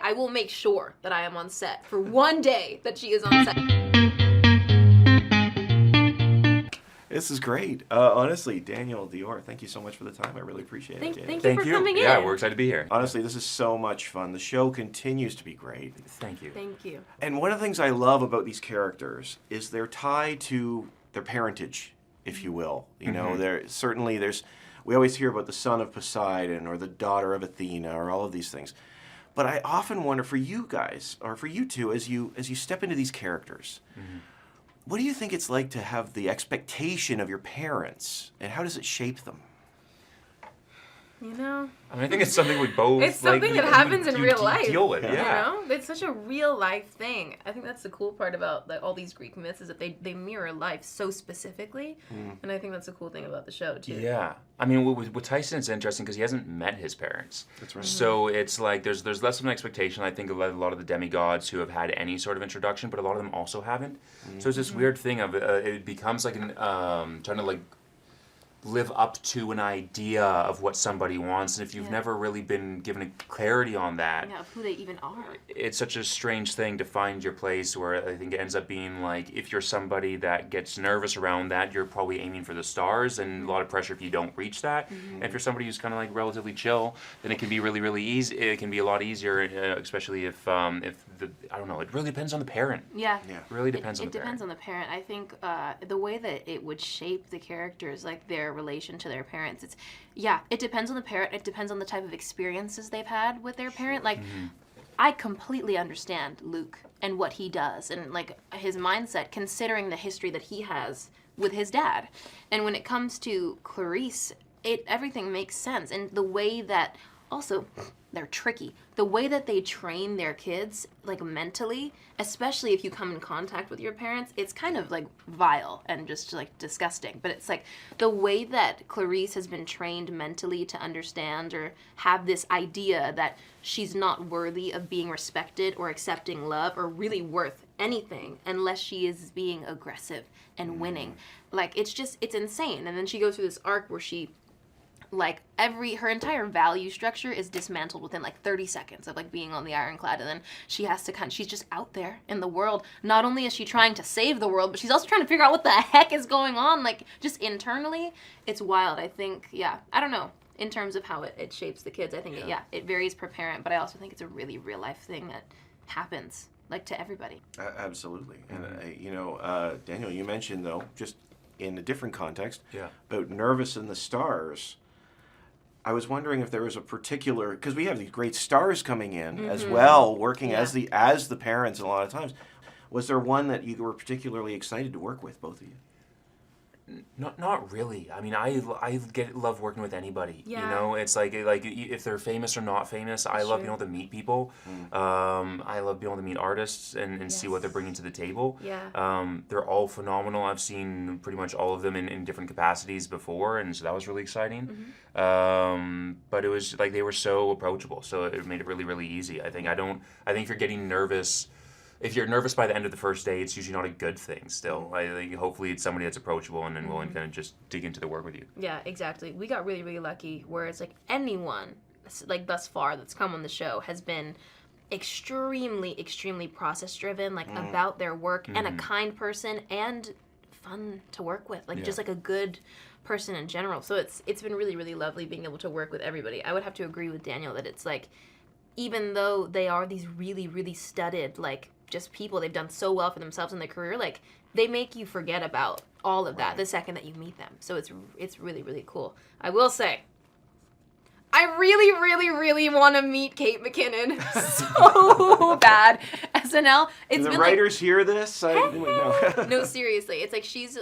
I will make sure that I am on set for one day that she is on set. This is great. Honestly, Daniel, Dior, thank you so much for the time. I really appreciate it. Thank you for coming in. Yeah, we're excited to be here. Honestly, this is so much fun. The show continues to be great. Thank you. Thank you. And one of the things I love about these characters is they're tied to their parentage, if you will. You know, we always hear about the son of Poseidon or the daughter of Athena or all of these things. But I often wonder for you guys, or for you two, as you step into these characters, what do you think it's like to have the expectation of your parents, and how does it shape them? You know? I mean, I think it's something we both... It's something that happens in real life. Deal with, yeah. You know? It's such a real life thing. I think that's the cool part about all these Greek myths is that they mirror life so specifically. And I think that's a cool thing about the show, too. Yeah. I mean, with Tyson, it's interesting because he hasn't met his parents. That's right. So it's like there's less of an expectation, I think, of a lot of the demigods who have had any sort of introduction, but a lot of them also haven't. So it's this weird thing of it becomes like trying to like live up to an idea of what somebody wants, and if you've never really been given a clarity on that, of who they even are, it's such a strange thing to find your place, where I think it ends up being like, if you're somebody that gets nervous around that, you're probably aiming for the stars, and a lot of pressure if you don't reach that. And if you're somebody who's kind of like relatively chill, then it can be really, really easy. It can be a lot easier, especially if I don't know, it really depends on the parent. Yeah. It really depends on the parent. It depends on the parent. I think the way that it would shape the characters, like their relation to their parents, it depends on the parent. It depends on the type of experiences they've had with their parent. Like, I completely understand Luke and what he does and like his mindset, considering the history that he has with his dad. And when it comes to Clarice, everything makes sense. And the way that also they're tricky. The way that they train their kids, like mentally, especially if you come in contact with your parents, it's kind of like vile and just like disgusting. But it's like the way that Clarice has been trained mentally to understand or have this idea that she's not worthy of being respected or accepting love or really worth anything unless she is being aggressive and winning. Like, it's insane. And then she goes through this arc where she, like, her entire value structure is dismantled within like 30 seconds of like being on the ironclad, and then she has to she's just out there in the world. Not only is she trying to save the world, but she's also trying to figure out what the heck is going on, like just internally. It's wild. I think, I don't know, in terms of how it shapes the kids, I think it varies per parent, but I also think it's a really real life thing that happens like to everybody. Absolutely. And Daniel, you mentioned though, just in a different context, about Nervous in the Stars. I was wondering if there was a particular, because we have these great stars coming in as well, working as the parents a lot of times. Was there one that you were particularly excited to work with, both of you? Not really. I mean, I love working with anybody. Yeah. You know, it's like if they're famous or not famous, I love being able to meet people. I love being able to meet artists and see what they're bringing to the table. Yeah. They're all phenomenal. I've seen pretty much all of them in different capacities before, and so that was really exciting. But it was like they were so approachable, so it made it really, really easy. I think if you're getting nervous. If you're nervous by the end of the first day, it's usually not a good thing still. I think hopefully it's somebody that's approachable and willing to kind of just dig into the work with you. Yeah, exactly. We got really, really lucky, whereas like anyone, like thus far that's come on the show has been extremely, extremely process-driven, like about their work, and a kind person and fun to work with. Like just like a good person in general. So it's been really, really lovely being able to work with everybody. I would have to agree with Daniel that it's like, even though they are these really, really studded, like, just people, they've done so well for themselves in their career, like, they make you forget about all of that the second that you meet them. So it's really, really cool. I will say, I really, really, really want to meet Kate McKinnon so bad. SNL. Do the writers hear this? No, seriously. It's like she's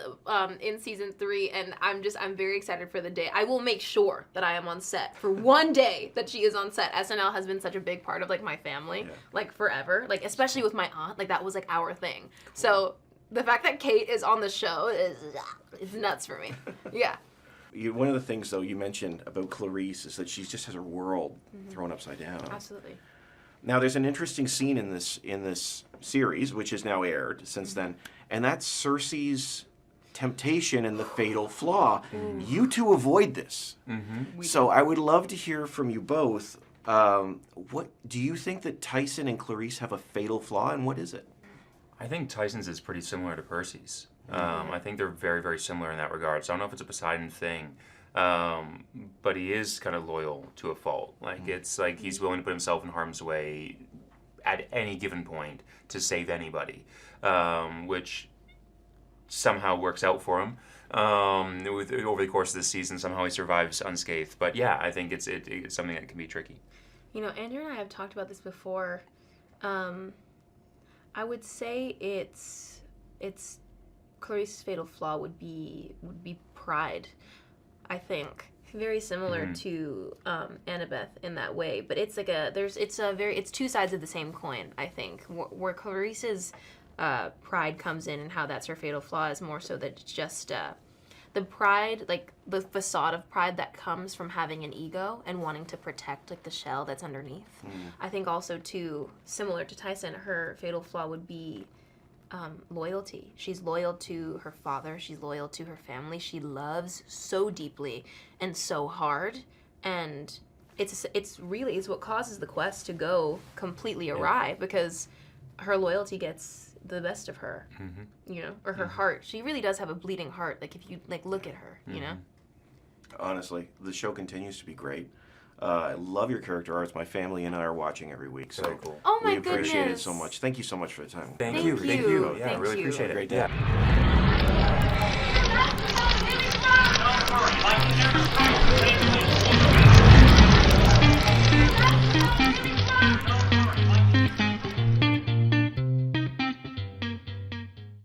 in season 3, and I'm very excited for the day. I will make sure that I am on set for one day that she is on set. SNL has been such a big part of like my family, like forever. Like especially with my aunt, like that was like our thing. Cool. So the fact that Kate is on the show is nuts for me. Yeah. One of the things, though, you mentioned about Clarice is that she just has her world thrown upside down. Absolutely. Now, there's an interesting scene in this series, which has now aired since then, and that's Cersei's temptation and the fatal flaw. You two avoid this. So I would love to hear from you both What do you think that Tyson and Clarice have a fatal flaw, and what is it? I think Tyson's is pretty similar to Percy's. I think they're very, very similar in that regard. So I don't know if it's a Poseidon thing, but he is kind of loyal to a fault. Like it's like he's willing to put himself in harm's way at any given point to save anybody, which somehow works out for him. Over the course of the season, somehow he survives unscathed. But yeah, I think it's something that can be tricky. You know, Andrew and I have talked about this before. I would say it's Clarice's fatal flaw would be pride. I think very similar to Annabeth in that way, but it's like it's two sides of the same coin. I think where Clarice's pride comes in and how that's her fatal flaw is more so that it's just the pride, like the facade of pride that comes from having an ego and wanting to protect like the shell that's underneath. I think also too, similar to Tyson, her fatal flaw would be loyalty. She's loyal to her father. She's loyal to her family. She loves so deeply and so hard, and it's what causes the quest to go completely awry because her loyalty gets the best of her, you know, or her heart. She really does have a bleeding heart. Like if you like look at her, you know. Honestly, the show continues to be great. I love your character arts. My family and I are watching every week, so Very cool. Oh my we appreciate goodness. it so much. Thank you so much for the time. Thank you. you. Thank you. Yeah, Thank really you. appreciate it. Great day. Yeah.